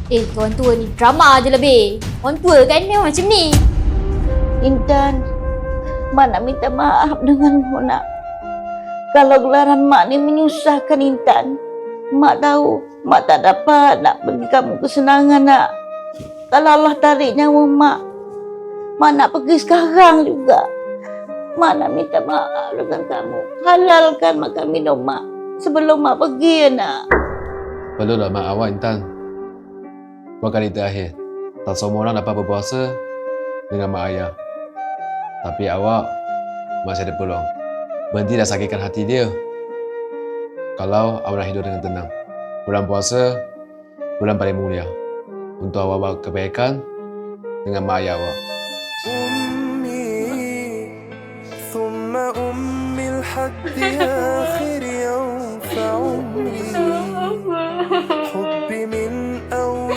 Orang tua ni drama je lebih. Orang tua kan memang macam ni. Intan, Mak nak minta maaf denganmu nak. Kalau gelaran Mak ni menyusahkan Intan, Mak tahu Mak tak dapat nak bagi kamu kesenangan nak. Kalau Allah tarik nyawa Mak nak pergi sekarang juga. Mak nak minta maaf dengan kamu. Halalkan makan minum Mak sebelum Mak pergi ya nak. Perlulah mak awak, Intan. Buat kali terakhir, tak semua orang dapat berpuasa dengan mak ayah. Tapi awak masih ada peluang. Berhenti dah sakitkan hati dia. Kalau awak nak hidup dengan tenang. Bulan puasa, bulan paling mulia. Untuk awak buat kebaikan dengan mak ayah awak. أمي ثم أمي لحد يا